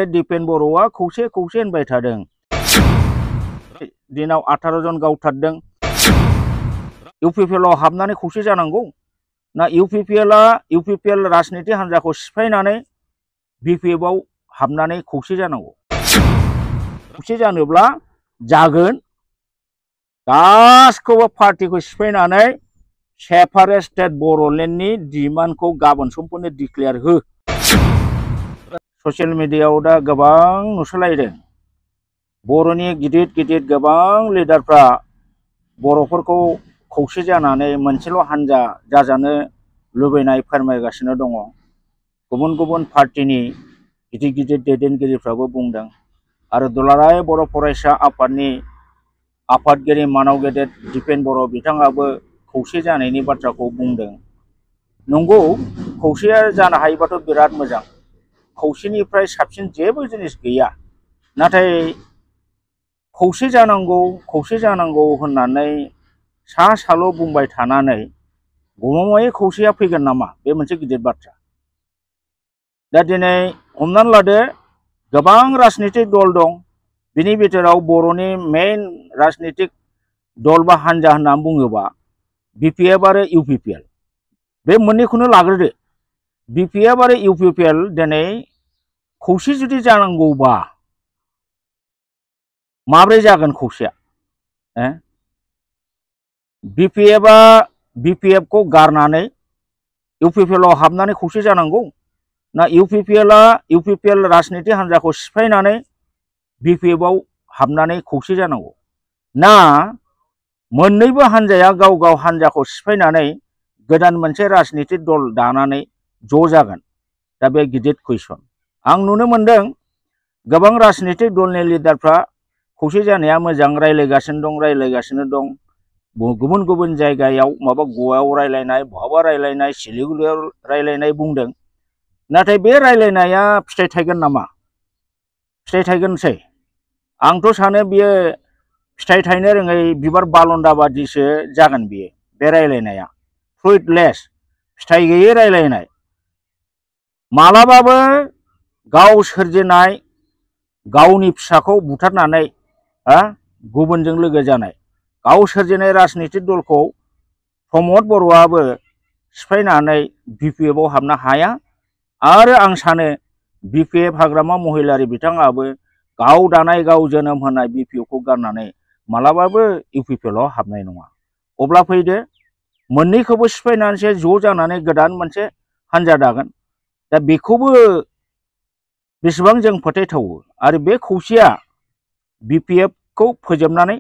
दिपेन बर'आ खौसे खौसे होनबाय थादों दिनाव 18 जन गावथारदों इउपिपिएल हाबनानै खौसे जानांगौ ना इउपिपिएल राजनीति हान्जाखौ सिफायनानै बिपिएफ आव हाबनानै खौसे जानांगौ खौसे जानोब्ला जागोन गासिखौबो पार्टीखौ सिफायनानै सेपारेट स्टेट बर'लेण्डनि डिमान्डखौ गाबोन समफोरनो डिक्लेयार हो ससियेल मिडियायाव दा गोबां नुसोलायदों बर'नि गिदिर गिदिर गोबां लिडारफ्रा बर'फोरखौ खौसे जानानै मोनसेल' हान्जा जाजानो लुबैनाय फोरमायगासिनो दङ गुबुन गुबुन पार्टीनि गिदिर गिदिर दैदेनगिरिफ्राबो बुंदों आरो दुलाराय बर' फरायसा आफादनि आफादगिरि मानाव गेदेर दिपेन बर' बिथाङाबो खौसे जानायनि बाथ्राखौ बुंदों नंगौ खौसे जानो हायोबाथ' बिराद मोजां खौसेनिफ्राय साबसिन जेबो जिनिस गैया नाथाय खौसे जानांगौ होननानै साल' बुंबाय थानानै गमामायै खौसेया फैगोन नामा बे मोनसे गिदिर बाथ्रा दा दिनै हमनानै लादो गोबां राजनीतिक दल दं बिनि बिथोराव बर'नि मेइन राजनीतिक दल बा हान्जा होननानै बुङोबा बिपिएफ आरो इउपिपिएल बे मोननैखौनो लाग्रोदो बिपिएफ आरो इउपिपिएल दिनै खौसे जुदि जानांगौबा माब्रै जागोन खौसेया बिपिएफ खौ गारनानै इउपिपिएल आव हाबनानै खौसे जानांगौ ना इउपिपिएल राजनीति हान्जाखौ सिफायनानै बिपिएफ आव हाबनानै खौसे जानांगौ ना मोननैबो हान्जाया गाव गाव हान्जाखौ सिफायनानै गोदान मोनसे राजनीति दल दानानै ज' जागोन दा बे गिदिर कुइसन आं नुनो मोनदों गोबां राजनीतिक दलनि लिडारफ्रा खौसे जानाया मोजां रायलायगासिनो दं गुबुन गुबुन जायगायाव माबा गवायाव रायलायनाय बहाबा रायलायनाय सिलिगुरियाव रायलायनाय बुंदों नाथाय बे रायलायनाया फिथाइ थायगोन नामा फिथाइ थायगोनसै आंथ' सानो बियो फिथाइ थायनो रोङै बिबार बालन्दा बादिसो जागोन बियो बे रायलायनाया फ्रुइटलेस फिथाइ गैयै रायलायनाय मालाबाबो गाव सोरजिनाय गावनि फिसाखौ बुथारनानै गुबुनजों लोगो जानाय गाव सोरजिनाय राजनीतिक दलखौ प्रमद बर'आबो सिफायनानै बिपिएफ आव हाबनो हाया आरो आं सानो बिपिएफ हाग्रामा महिलारि बिथाङाबो गाव दानाय गाव जोनोम होनाय बिपिएफ खौ गारनानै मालाबाबो इउपिपिएल आव हाबनाय नङा अब्ला फैदो मोननैखौबो सिफायनानैसो ज' जानानै गोदान मोनसे हान्जा दागोन दा बेखौबो बेसेबां जों फोथायथावो आरो बे खौसेया बिपिएफ खौ फोजोबनानै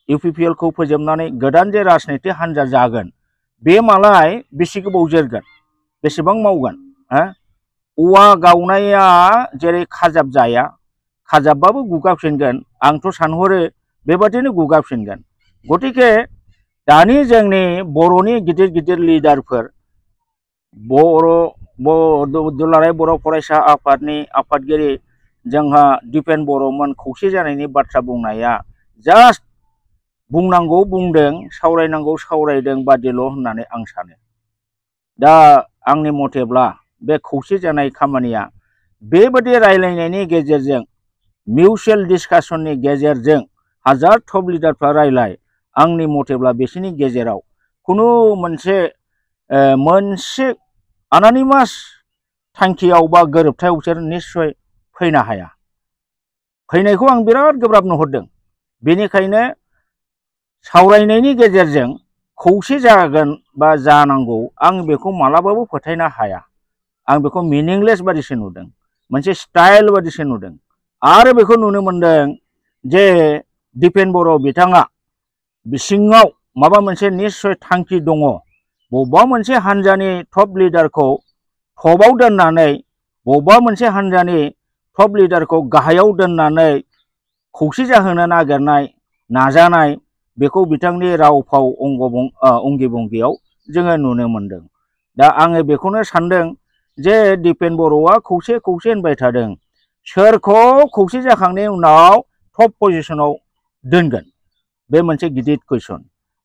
इउपिपिएल खौ फोजोबनानै गोदान जे राजनीति हान्जा जागोन बे मालाय बेसे गोबाव जोरगोन बेसेबां मावगोन औवा गावनाया जेरै खाजाब जाया खाजाबबाबो गुगाफिनगोन आंथ' सानहरो बेबादिनो गुगाफिनगोन गतिके दानि जोंनि बर'नि गिदिर गिदिर लिडारफोर दुलाराय बर' फरायसा आफादनि आफादगिरि जोंहा दिपेन बर'मोन खौसे जानायनि बाथ्रा बुंनाया जास्ट बुंनांगौ बुंदों सावरायनांगौ सावरायदों बादिल' होननानै आं सानो दा आंनि मथेब्ला बे खौसे जानाय खामानिया बेबादि रायलायनायनि गेजेरजों मिउचुएल डिसकासननि गेजेरजों हाजार टप लिडारफ्रा रायलाय आंनि मथेब्ला बिसोरनि गेजेराव खुनु मोनसे आनानिमास थांखियाव बा गोरोबथायाव बिसोर निस्सय फैनो हाया फैनायखौ आं बिराद गोब्राब नुहुरदों बेनिखायनो सावरायनायनि गेजेरजों खौसे जागोन बा जानांगौ आं बेखौ मालाबाबो फोथायनो हाया आं बेखौ मिनिंलेस बादिसो नुदों मोनसे स्टाइल बादिसो नुदों आरो बेखौ नुनो मोनदों जे दिपेन बर' बिथाङा बिसिङाव माबा मोनसे निस्सय थांखि दङ बबेबा मोनसे हान्जानि टप लिडारखौ टपआव दोननानै बबेबा मोनसे हान्जानि टप लिडारखौ गाहायाव दोननानै खौसे जाहोनो नाजानाय बेखौ बिथांनि राव फाव अंगि भंगियाव जोङो नुनो मोनदों दा आङो बेखौनो सानदों जे दिपेन बर'आ खौसे खौसे होनबाय थादों सोरखौ खौसे जाखांनायनि उनाव टप पजिशनाव दोनगोन बे मोनसे गिदिर कुइसन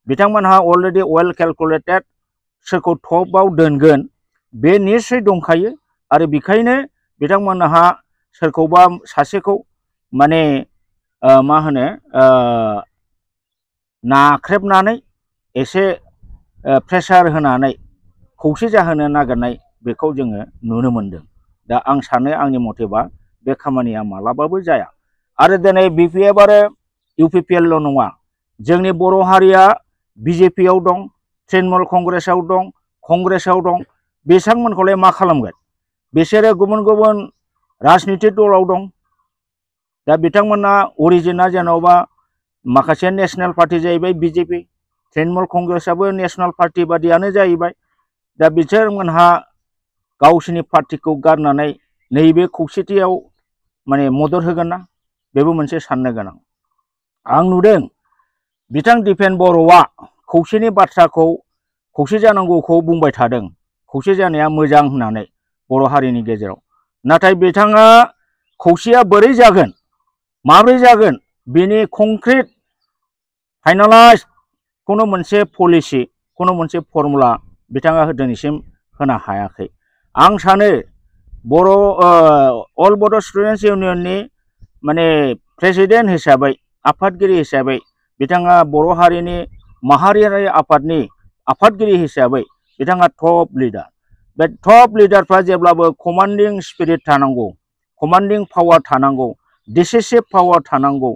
बिथांमोनहा अलरेडि वेल केलकुलेटेड सोरखौ टपआव दोनगोन बे निश्चय दंखायो आरो बेखायनो बिथांमोनहा सोरखौबा सासेखौ माने मा होनो नाख्रेबनानै एसे प्रेसार होनानै खौसे जाहोनो नागिरनाय बेखौ जोङो नुनो मोनदों। दा आं सानो आंनि मथेबा बे खामानिया मालाबाबो जाया। आरो दिनै BPF आरो UPPL नङा, जोंनि बर' हारिया BJP आव दं, तृणमूल कंग्रेसाव दं, कंग्रेसाव दं। बिथांमोनखौलाय मा खालामगोन? बिसोरो गुबुन गुबुन राजनितिक दलाव दं। दा बिथांमोना अरिजिना जेन'बा माखासे नेशनेल पार्टी जाहैबाय BJP, तृणमूल कंग्रेसाबो नेशनेल पार्टी बादियानो जाहैबाय। दा बिथांमोनहा गावसोरनि पार्टीखौ गारनानै नैबे खौसेथियाव माने मदद होगोन ना? बेबो मोनसे साननो गोनां। आं नुदों बिथां दिपेन बर'आ खौसेनि बाथ्राखौ, खौसे जानांगौखौ बुंबाय थादों, खौसे जानाया मोजां होननानै बर' हारिनि गेजेराव। नाथाय बिथाङा खौसेया बोरै जागोन, माब्रै जागोन, बिनि कंक्रिट फाइनालाइज खुनु मोनसे पलिसि, खुनु मोनसे फर्मुला बिथाङा दिनैसिम होनो हायाखै। आं सानो बर' अल बड' स्टुडेन्ट्स इउनियननि माने प्रेसिडेन्ट हिसाबै, आफादगिरि हिसाबै बिथाङा बर' हारिनि माहारियारि आफादनि आफादगिरि हिसाबै बिथाङा टप लिडार। बे टप लिडारफ्रा जेब्लाबो कमान्डिं स्पिरिट थानांगौ, कमान्डिं पावार थानांगौ, डिसिसिभ पावार थानांगौ,